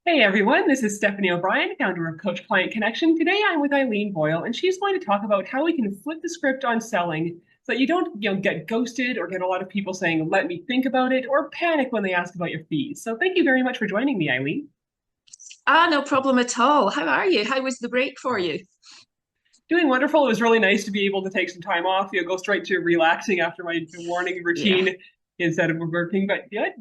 Hey everyone, this is Stephanie O'Brien, founder of Coach Client Connection. Today I'm with Aileen Boyle, and she's going to talk about how we can flip the script on selling so that you don't, get ghosted or get a lot of people saying, "Let me think about it," or panic when they ask about your fees. So thank you very much for joining me, Aileen. No problem at all. How are you? How was the break for you? Doing wonderful. It was really nice to be able to take some time off. Go straight to relaxing after my morning Yeah. routine instead of working. But good.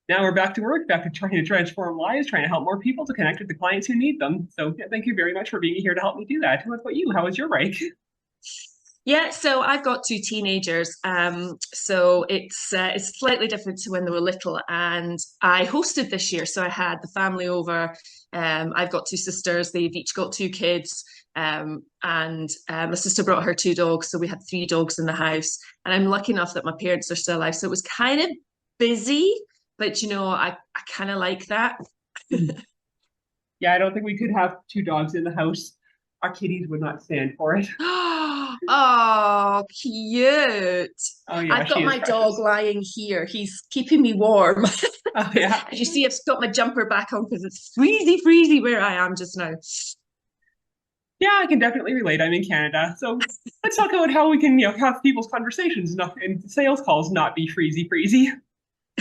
Now we're back to work, back to trying to transform lives, trying to help more people to connect with the clients who need them. So yeah, thank you very much for being here to help me do that. What about you? How was your break? Yeah, so I've got two teenagers. So it's slightly different to when they were little. And I hosted this year, so I had the family over. I've got two sisters, they've each got two kids. And my sister brought her two dogs, so we had three dogs in the house. And I'm lucky enough that my parents are still alive. So it was kind of busy, but I kind of like that. Yeah, I don't think we could have two dogs in the house. Our kitties would not stand for it. Oh, cute. Oh yeah, I've she got is my dog precious. lying here. He's keeping me warm. Oh yeah. As you see, I've got my jumper back on because it's freezy, freezy where I am just now. Yeah, I can definitely relate. I'm in Canada. So let's talk about how we can, have people's conversations and sales calls not be freezy freezy.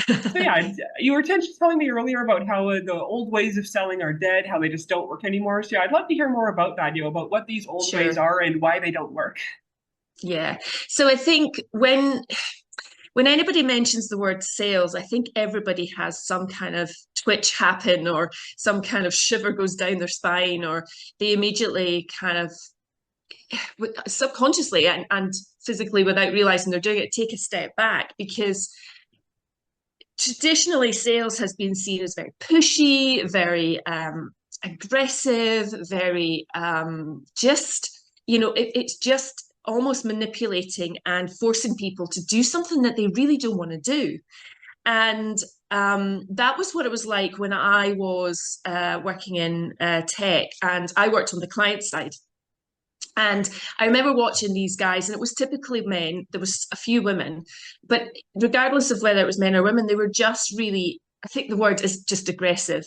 So yeah, you were telling me earlier about how the old ways of selling are dead, how they just don't work anymore. So yeah, I'd love to hear more about that, about what these old ways Sure. are and why they don't work. Yeah. So I think when anybody mentions the word sales, I think everybody has some kind of twitch happen or some kind of shiver goes down their spine, or they immediately kind of subconsciously and physically without realizing they're doing it, take a step back because traditionally sales has been seen as very pushy, very aggressive, very just, it's just almost manipulating and forcing people to do something that they really don't want to do. And that was what it was like when I was working in tech, and I worked on the client side. And I remember watching these guys, and it was typically men. There was a few women, but regardless of whether it was men or women, they were just really, I think the word is just aggressive.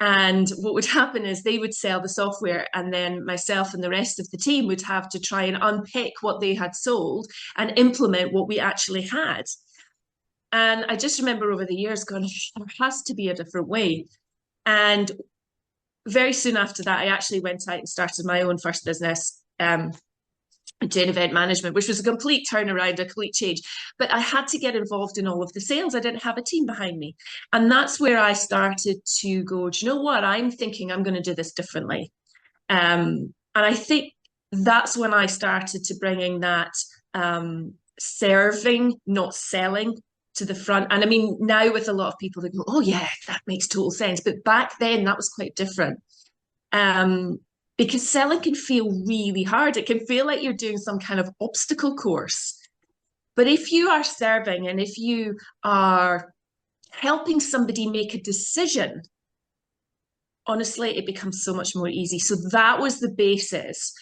And what would happen is they would sell the software, and then myself and the rest of the team would have to try and unpick what they had sold and implement what we actually had. And I just remember over the years going, there has to be a different way. And very soon after that, I actually went out and started my own first business. Doing event management, which was a complete turnaround, a complete change. But I had to get involved in all of the sales. I didn't have a team behind me. And that's where I started to go, do you know what? I'm thinking I'm going to do this differently. And I think that's when I started to bringing that serving, not selling, to the front. And I mean, now with a lot of people that go, oh, yeah, that makes total sense. But back then, that was quite different. Um, because selling can feel really hard. It can feel like you're doing some kind of obstacle course. But if you are serving and if you are helping somebody make a decision, honestly, it becomes so much more easy. So that was the basis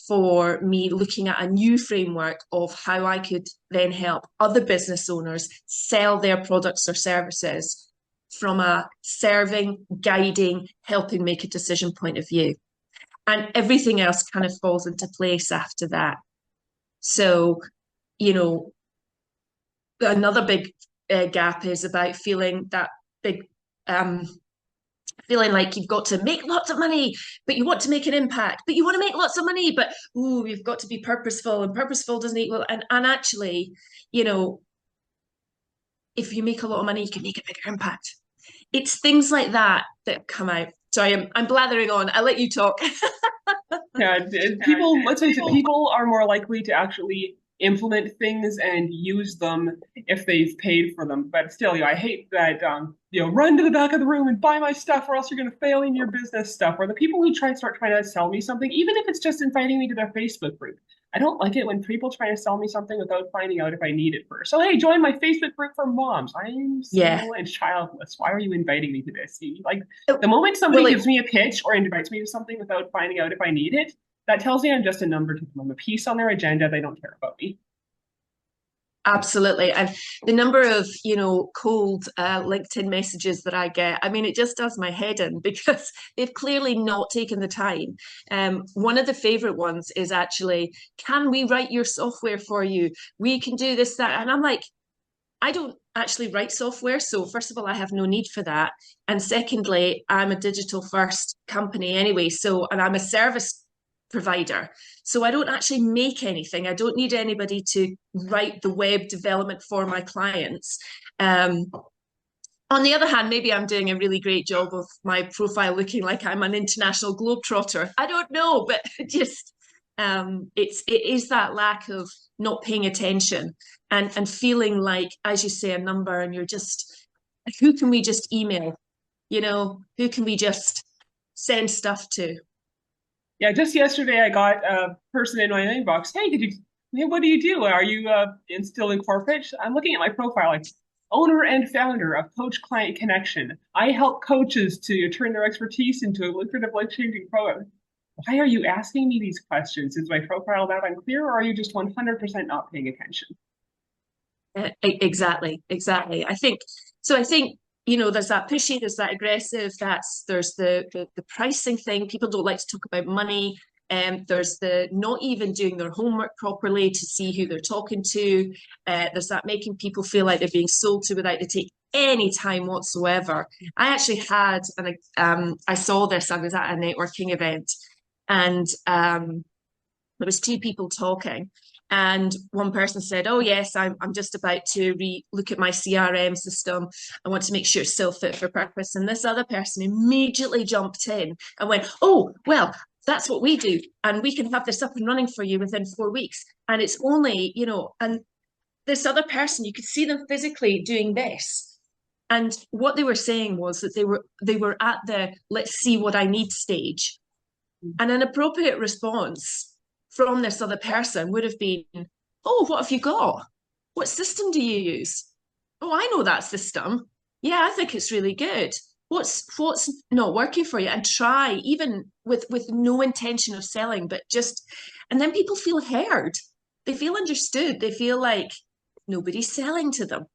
for me looking at a new framework of how I could then help other business owners sell their products or services from a serving, guiding, helping make a decision point of view. And everything else kind of falls into place after that. So, you know, another big gap is about feeling that big um, feeling like you've got to make lots of money, but you want to make an impact, but you want to make lots of money, but ooh, you've got to be purposeful, and purposeful doesn't equal. And actually, you know, if you make a lot of money, you can make a bigger impact. It's things like that that come out. Sorry, I'm blathering on. I'll let you talk. Yeah, people, let's face it, people are more likely to actually implement things and use them if they've paid for them. But still, I hate that, run to the back of the room and buy my stuff or else you're going to fail in your business stuff. Or the people who start trying to sell me something, even if it's just inviting me to their Facebook group. I don't like it when people try to sell me something without finding out if I need it first. So, hey, join my Facebook group for moms. I'm Yeah. single and childless. Why are you inviting me to this? Like, the moment Well, somebody gives me a pitch or invites me to something without finding out if I need it, that tells me I'm just a number to them. I'm a piece on their agenda. They don't care about me. Absolutely. And the number of, cold LinkedIn messages that I get, I mean, it just does my head in because they've clearly not taken the time. One of the favorite ones is actually, can we write your software for you? We can do this, that. And I'm like, I don't actually write software. So, first of all, I have no need for that. And secondly, I'm a digital first company anyway. So, and I'm a service provider. So, I don't actually make anything. I don't need anybody to write the web development for my clients. Um, on the other hand, maybe I'm doing a really great job of my profile looking like I'm an international globetrotter. I don't know, but just it is that lack of not paying attention and feeling like, as you say, a number, and you're just, who can we just email? Who can we just send stuff to? Yeah, just yesterday I got a person in my inbox. Hey, what do you do? Are you still in corporate? I'm looking at my profile, like owner and founder of Coach Client Connection. I help coaches to turn their expertise into a lucrative life-changing program. Why are you asking me these questions? Is my profile that unclear, or are you just 100% not paying attention? Exactly, exactly. I think there's that pushy, there's that aggressive, there's the pricing thing. People don't like to talk about money. There's the not even doing their homework properly to see who they're talking to. There's that making people feel like they're being sold to without to take any time whatsoever. I actually had, and I saw this. I was at a networking event, and there was two people talking, and one person said, oh yes, I'm just about to look at my CRM system. I want to make sure it's still fit for purpose. And this other person immediately jumped in and went, oh well, that's what we do, and we can have this up and running for you within 4 weeks. And it's only, and this other person, you could see them physically doing this. And what they were saying was that they were at the let's see what I need stage. And an appropriate response from this other person would have been, oh, what have you got? What system do you use? Oh, I know that system. Yeah, I think it's really good. What's not working for you? And try, even with no intention of selling, but just, and then people feel heard. They feel understood. They feel like nobody's selling to them.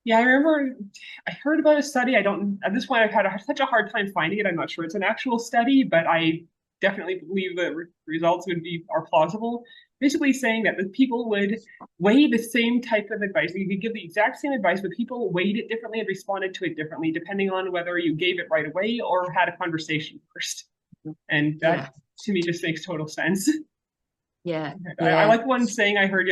Yeah, I remember I heard about a study. I don't, at this point, I've had such a hard time finding it. I'm not sure it's an actual study, but I definitely believe the results are plausible. Basically saying that the people would weigh the same type of advice. You could give the exact same advice, but people weighed it differently and responded to it differently, depending on whether you gave it right away or had a conversation first. And Yeah, that to me just makes total sense. yeah, I yeah, like one saying I heard,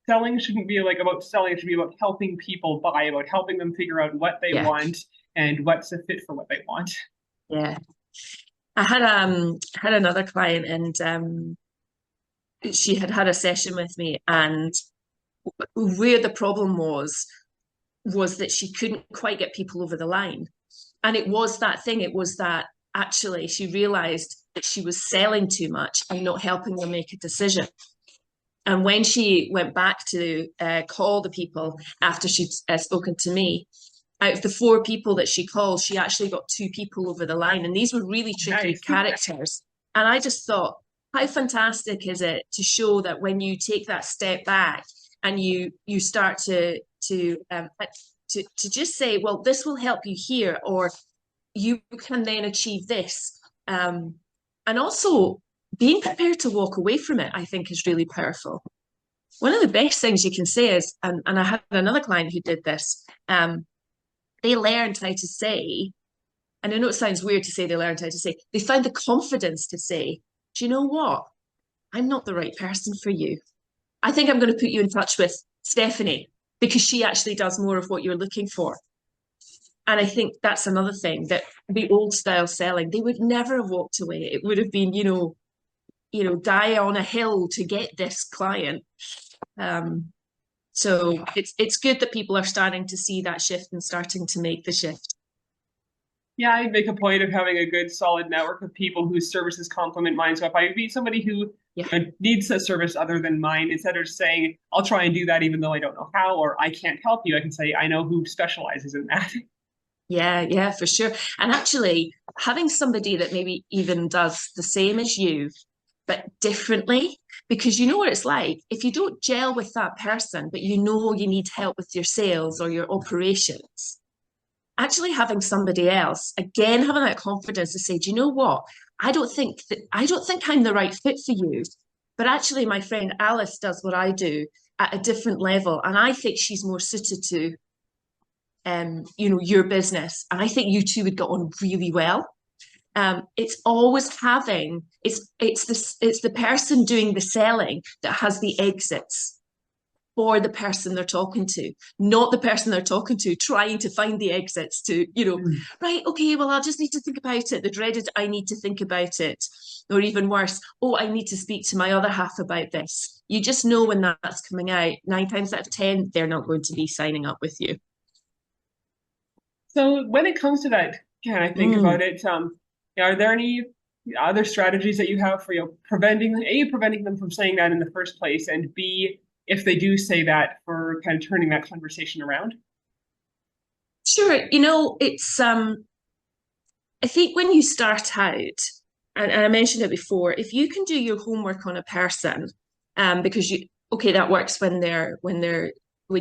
selling shouldn't be like about selling, it should be about helping people buy, about helping them figure out what they yeah, want and what's a fit for what they want. yeah. I had another client, and she had had a session with me, and where the problem was that she couldn't quite get people over the line. And it was that thing, it was that actually she realized that she was selling too much and not helping them make a decision. And when she went back to call the people after she'd spoken to me, out of the four people that she called, she actually got two people over the line. And these were really tricky Nice. characters. And I just thought, how fantastic is it to show that when you take that step back and you start to just say, well, this will help you here, or you can then achieve this. And also being prepared to walk away from it, I think, is really powerful. One of the best things you can say is, and I had another client who did this, they learned how to say, and I know it sounds weird to say they learned how to say, they found the confidence to say, do you know what? I'm not the right person for you. I think I'm going to put you in touch with Stephanie because she actually does more of what you're looking for. And I think that's another thing that the old style selling, they would never have walked away. It would have been, die on a hill to get this client. Um, so it's good that people are starting to see that shift and starting to make the shift. Yeah, I make a point of having a good, solid network of people whose services complement mine. So if I meet somebody who Yeah. needs a service other than mine, instead of saying, I'll try and do that even though I don't know how, or I can't help you, I can say, I know who specializes in that. Yeah, yeah, for sure. And actually, having somebody that maybe even does the same as you, but differently. Because you know what it's like. If you don't gel with that person, but you know you need help with your sales or your operations, actually having somebody else, again, having that confidence to say, do you know what? I don't think I'm the right fit for you. But actually, my friend Alice does what I do at a different level. And I think she's more suited to your business. And I think you two would get on really well. It's always having it's the person doing the selling that has the exits for the person they're talking to, not the person they're talking to trying to find the exits to, Mm. right, okay, well, I'll just need to think about it. The dreaded, I need to think about it. Or even worse, oh, I need to speak to my other half about this. You just know when that's coming out. 9 times out of 10, they're not going to be signing up with you. So when it comes to that, can I think about Mm. it? Are there any other strategies that you have for preventing them from saying that in the first place, and B, if they do say that, for kind of turning that conversation around? Sure, I think when you start out, and I mentioned it before, if you can do your homework on a person, because okay, that works when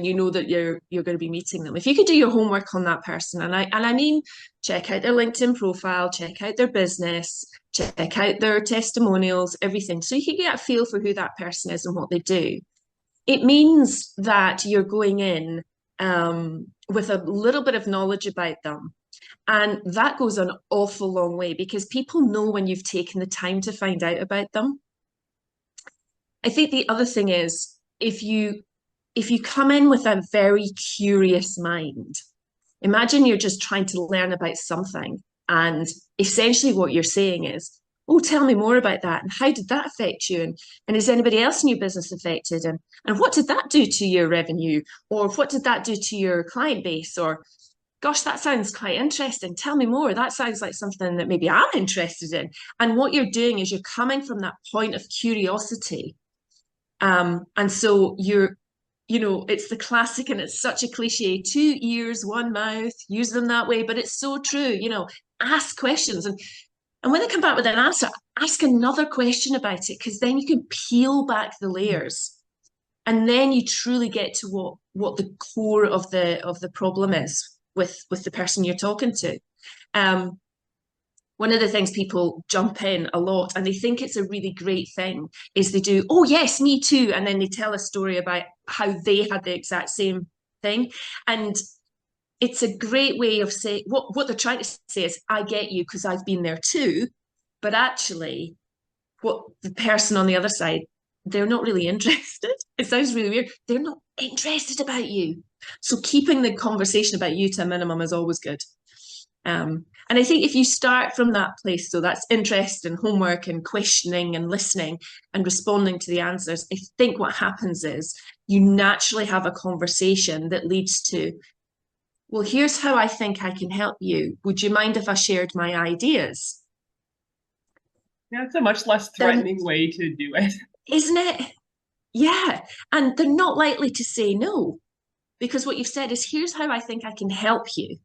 you know that you're going to be meeting them. If you could do your homework on that person, and I mean, check out their LinkedIn profile, check out their business, check out their testimonials, everything, so you can get a feel for who that person is and what they do. It means that you're going in with a little bit of knowledge about them, and that goes an awful long way because people know when you've taken the time to find out about them. I think the other thing is if you come in with a very curious mind, imagine you're just trying to learn about something, and essentially what you're saying is, oh, tell me more about that, and how did that affect you, and is anybody else in your business affected, and what did that do to your revenue, or what did that do to your client base, or gosh, that sounds quite interesting. Tell me more. That sounds like something that maybe I'm interested in. And what you're doing is you're coming from that point of curiosity. And so it's the classic, and it's such a cliche: 2 ears, one mouth, use them that way. But it's so true, ask questions. And when they come back with an answer, ask another question about it, because then you can peel back the layers. And then you truly get to what the core of the problem is with the person you're talking to. Um, One of the things people jump in a lot, and they think it's a really great thing, is they do, oh yes, me too, and then they tell a story about how they had the exact same thing. And it's a great way of saying what they're trying to say is, I get you because I've been there too. But actually, what the person on the other side, they're not really interested. It sounds really weird. They're not interested about you. So keeping the conversation about you to a minimum is always good. And I think if you start from that place, so that's interest and homework and questioning and listening and responding to the answers, I think what happens is you naturally have a conversation that leads to, well, here's how I think I can help you. Would you mind if I shared my ideas? Yeah, it's a much less Then, threatening way to do it. isn't it? Yeah. And they're not likely to say no, because what you've said is, here's how I think I can help you.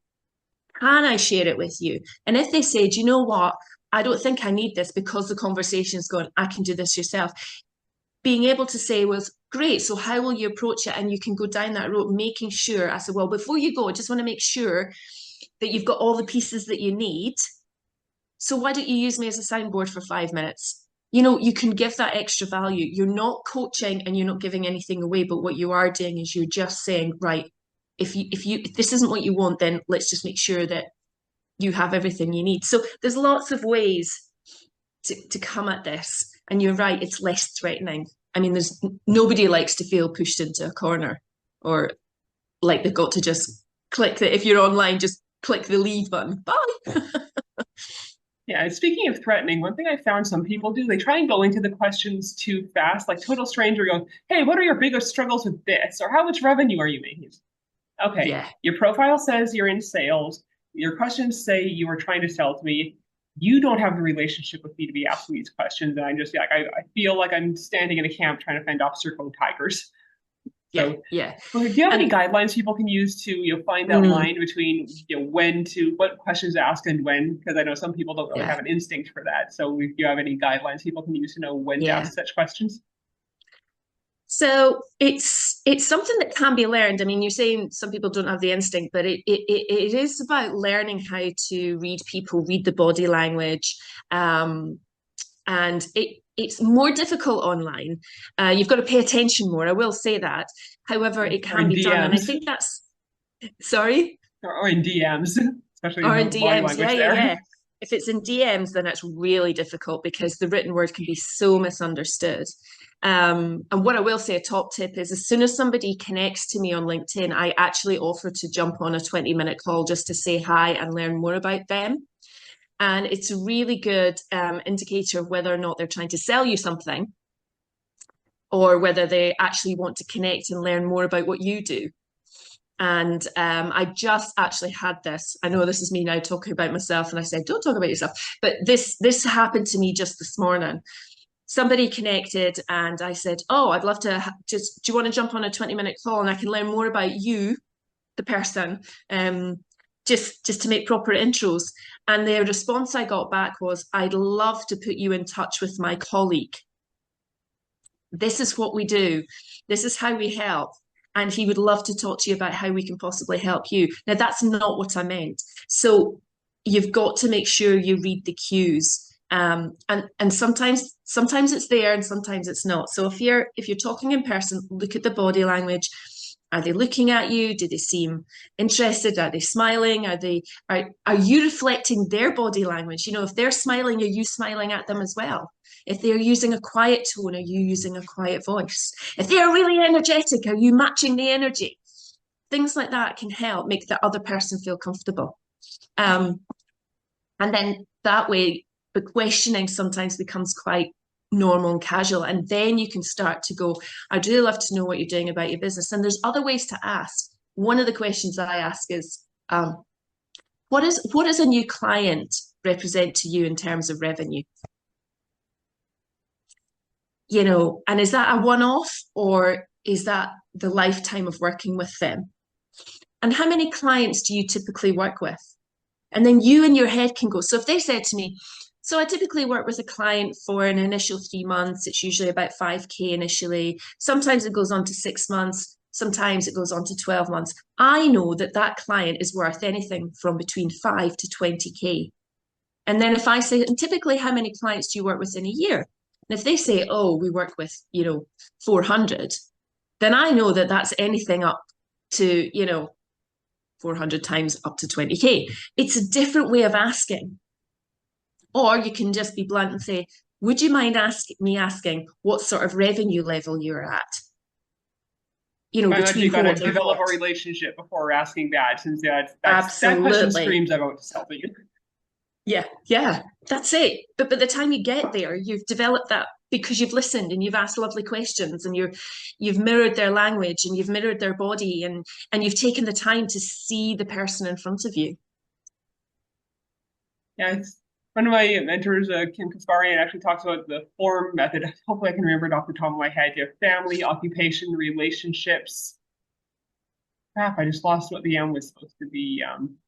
Can I share it with you? And if they say, do you know what? I don't think I need this because the conversation's gone, I can do this yourself. Being able to say was great. So how will you approach it? And you can go down that road, making sure. I said, well, before you go, I just want to make sure that you've got all the pieces that you need. So why don't you use me as a soundboard for 5 minutes? You can give that extra value. You're not coaching and you're not giving anything away, but what you are doing is you're just saying, right, if this isn't what you want, then let's just make sure that you have everything you need. So there's lots of ways to come at this. And you're right, it's less threatening. I mean, there's nobody likes to feel pushed into a corner, or like they've got to just click that. If you're online, just click the leave button. Bye. Yeah, and speaking of threatening, one thing I found some people do, they try and go into the questions too fast, like total stranger going, hey, what are your biggest struggles with this? Or how much revenue are you making? Okay, Yeah. your profile says you're in sales. Your questions say you are trying to sell to me. You don't have the relationship with me to be asking these questions. And I'm just like, I feel like I'm standing in a camp trying to fend off circling tigers. Yeah, So, yeah. do you have any And guidelines people can use to find that mm, line between what questions to ask and when? Because I know some people don't really yeah, have an instinct for that. So, if you have any guidelines people can use to know when to yeah. ask such questions? So it's something that can be learned. I mean, you're saying some people don't have the instinct, but it is about learning how to read people, read the body language, and it's more difficult online. You've got to pay attention more. I will say that. However, it Or can in be done, and I DMs, think that's sorry, or in DMs, especially or in the body DMs. Yeah, language yeah, there. yeah. If it's in DMs, then it's really difficult because the written word can be so misunderstood. And what I will say, a top tip is as soon as somebody connects to me on LinkedIn, I actually offer to jump on a 20-minute call just to say hi and learn more about them. And it's a really good indicator of whether or not they're trying to sell you something or whether they actually want to connect and learn more about what you do. And I just actually had this. I know this is me now talking about myself, and I said, "Don't talk about yourself." But this happened to me just this morning. Somebody connected, and I said, "Oh, I'd love to just. Do you want to jump on a 20-minute call, and I can learn more about you, the person, just to make proper intros?" And the response I got back was, "I'd love to put you in touch with my colleague. This is what we do. This is how we help. And he would love to talk to you about how we can possibly help you." Now, that's not what I meant. So you've got to make sure you read the cues. And sometimes it's there and sometimes it's not. So if you're talking in person, look at the body language. Are they looking at you? Do they seem interested? Are they smiling? Are you reflecting their body language? If they're smiling, are you smiling at them as well? If they're using a quiet tone, are you using a quiet voice? If they're really energetic, are you matching the energy? Things like that can help make the other person feel comfortable. Um, and then that way, the questioning sometimes becomes quite normal and casual. And then you can start to go, "I'd really love to know what you're doing about your business." And there's other ways to ask. One of the questions that I ask is, what does a new client represent to you in terms of revenue? And is that a one-off or is that the lifetime of working with them? And how many clients do you typically work with? And then you in your head can go, so if they said to me, "So I typically work with a client for an initial 3 months. It's usually about 5K initially. Sometimes it goes on to 6 months. Sometimes it goes on to 12 months." I know that that client is worth anything from between 5 to 20K. And then if I say, "And typically, how many clients do you work with in a year?" And if they say, "Oh, we work with, 400, then I know that that's anything up to, 400 times up to 20K. It's a different way of asking. Or you can just be blunt and say, "Would you mind asking what sort of revenue level you're at? I imagine Between you got to what and develop what?" a relationship before asking that, since that question Absolutely. screams about selling. Yeah, yeah, that's it. But by the time you get there, you've developed that because you've listened and you've asked lovely questions and you've mirrored their language and you've mirrored their body and you've taken the time to see the person in front of you. Yeah, it's one of my mentors, Kim Kasparian, actually talks about the form method. Hopefully, I can remember it off the top of my head. You have family, occupation, relationships. Crap, I just lost what the M was supposed to be.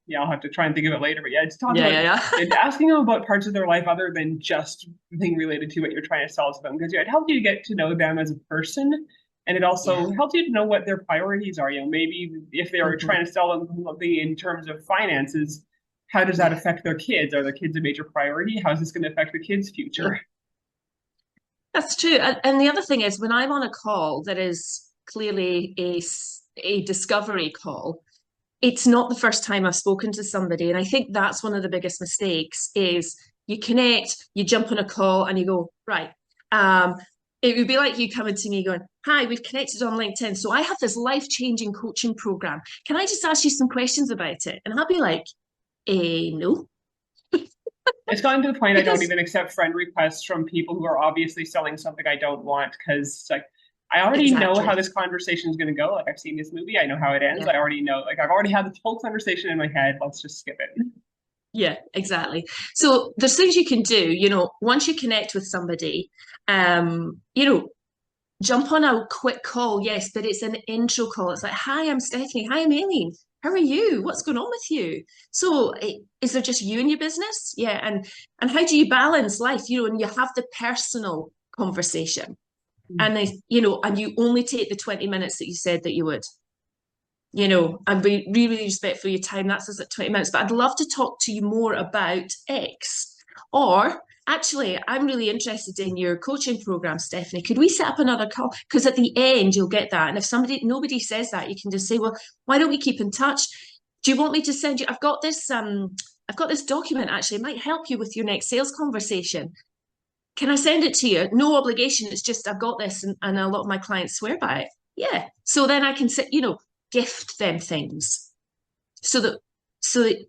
Yeah, I'll have to try and think of it later. But yeah, it's talking Yeah, about yeah, yeah. and asking them about parts of their life other than just the thing related to what you're trying to sell to them. Because yeah, it helps you to get to know them as a person, and it Yeah. also helps you to know what their priorities are. Maybe if they are Mhm. trying to sell them something in terms of finances, how does that Yeah. affect their kids? Are their kids a major priority? How is this going to affect the kids' Yeah. future? That's true. And the other thing is when I'm on a call that is clearly a discovery call, it's not the first time I've spoken to somebody. And I think that's one of the biggest mistakes is you connect, you jump on a call and you go, right. Um, it would be like you coming to me going, "Hi, we've connected on LinkedIn. So I have this life-changing coaching program. Can I just ask you some questions about it?" And I'll be like, no. It's gotten to the point I don't Because even accept friend requests from people who are obviously selling something I don't want because like I already know how exactly. this conversation is going to go. Like I've seen this movie, I know how it ends. Yeah. I already know. Like I've already had this whole conversation in my head. Let's just skip it. Yeah, exactly. So there's things you can do, once you connect with somebody, um, you know, jump on a quick call, yes, but it's an intro call. It's like, hi, I'm Stephanie. Hi, I'm Aileen. How are you? What's going on with you? So, is there just you and your business? Yeah, and how do you balance life? You know, and you have the personal conversation, and and you only take the 20 minutes that you said that you would. And be really respectful of your time. That's us at 20 minutes. But I'd love to talk to you more about X. Or actually, I'm really interested in your coaching program, Stephanie. Could we set up another call? Because at the end, you'll get that. And if nobody says that, you can just say, well, why don't we keep in touch? Do you want me to send you? I've got this document actually. It might help you with your next sales conversation. Can I send it to you? No obligation. It's just I've got this, and a lot of my clients swear by it. Yeah. So then I can say, gift them things so that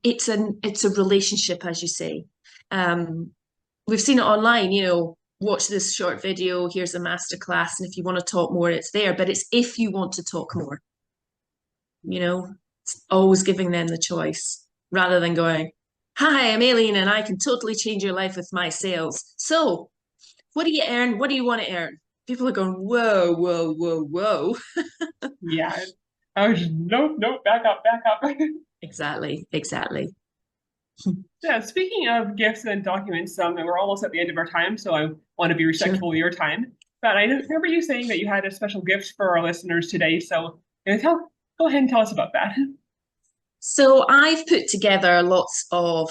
it's a relationship, as you say. Um, we've seen it online. Watch this short video. Here's a masterclass, and if you want to talk more, it's there. But it's if you want to talk more. It's always giving them the choice rather than going, "Hi, I'm Aileen, and I can totally change your life with my sales." So what do you earn? What do you want to earn? People are going, whoa, whoa, whoa, whoa. Yeah. I was just, nope, nope, back up, back up. Exactly, exactly. Yeah, speaking of gifts and documents, we're almost at the end of our time, so I want to be Sure. respectful of your time. But I remember you saying that you had a special gift for our listeners today, so go ahead and tell us about that. So I've put together lots of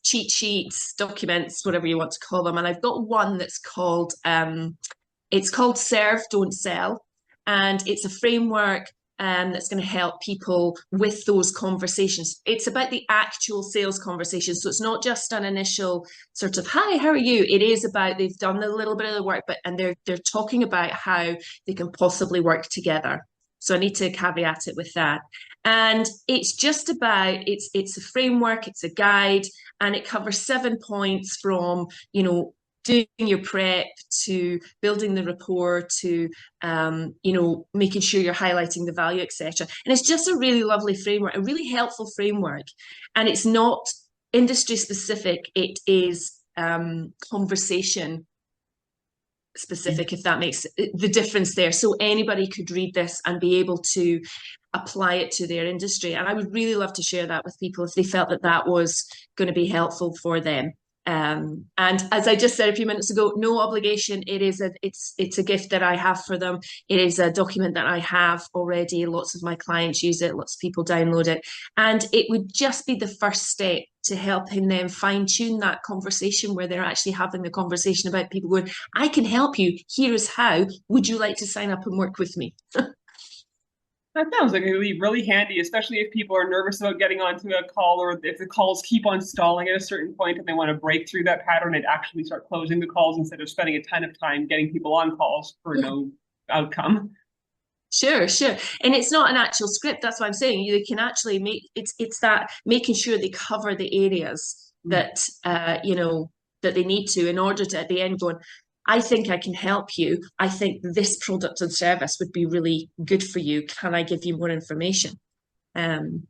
cheat sheets, documents, whatever you want to call them, and I've got one that's called it's called Serve, Don't Sell, and it's a framework that's going to help people with those conversations. It's about the actual sales conversation, so it's not just an initial sort of "Hi, how are you?" It is about they've done a little bit of the work, and they're talking about how they can possibly work together. So I need to caveat it with that. And it's just about it's a framework, it's a guide, and it covers 7 points from doing your prep to building the rapport to making sure you're highlighting the value, etc. And it's just a really lovely framework, a really helpful framework, and it's not industry specific. It is conversation specific, if that makes the difference there. So anybody could read this and be able to apply it to their industry. And I would really love to share that with people if they felt that that was going to be helpful for them. And as I just said a few minutes ago, no obligation. It's a gift that I have for them. It is a document that I have already. Lots of my clients use it. Lots of people download it, and it would just be the first step to helping them fine tune that conversation where they're actually having the conversation about people going, "I can help you. Here is how. Would you like to sign up and work with me?" That sounds like it would be really handy, especially if people are nervous about getting onto a call or if the calls keep on stalling at a certain point and they want to break through that pattern and actually start closing the calls instead of spending a ton of time getting people on calls for Yeah. no outcome. Sure, sure. And it's not an actual script. That's what I'm saying. They can actually it's that making sure they cover the areas that that they need to in order to at the end going, I think I can help you. I think this product and service would be really good for you. Can I give you more information?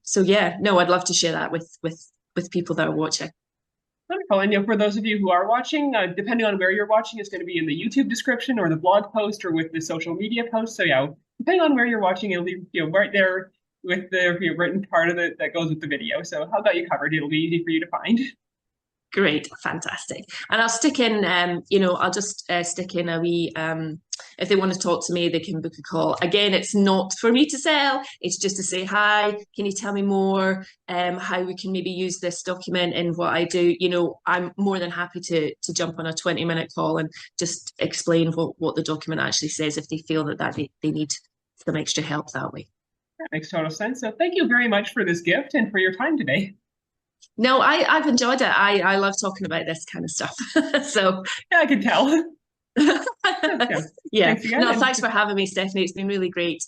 So yeah, no, I'd love to share that with people that are watching. Wonderful. And for those of you who are watching, depending on where you're watching, it's going to be in the YouTube description or the blog post or with the social media post. So yeah, depending on where you're watching, it'll be right there with the written part of it that goes with the video. So how got you covered? It'll be easy for you to find. Great, fantastic. And I'll stick in, I'll just stick in a wee, if they want to talk to me, they can book a call. Again, it's not for me to sell, it's just to say, hi, can you tell me more how we can maybe use this document in what I do? I'm more than happy to jump on a 20-minute call and just explain what the document actually says if they feel that they need some extra help that way. That makes total sense. So thank you very much for this gift and for your time today. No, I've enjoyed it. I love talking about this kind of stuff. So Yeah, I can tell. Yeah. yeah. Thanks again. No, And thanks for having me, Stephanie. It's been really great.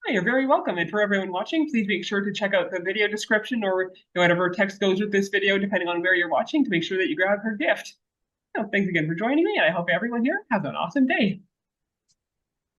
you're very welcome. And for everyone watching, please make sure to check out the video description or whatever text goes with this video, depending on where you're watching, to make sure that you grab her gift. So thanks again for joining me, and I hope everyone here has an awesome day.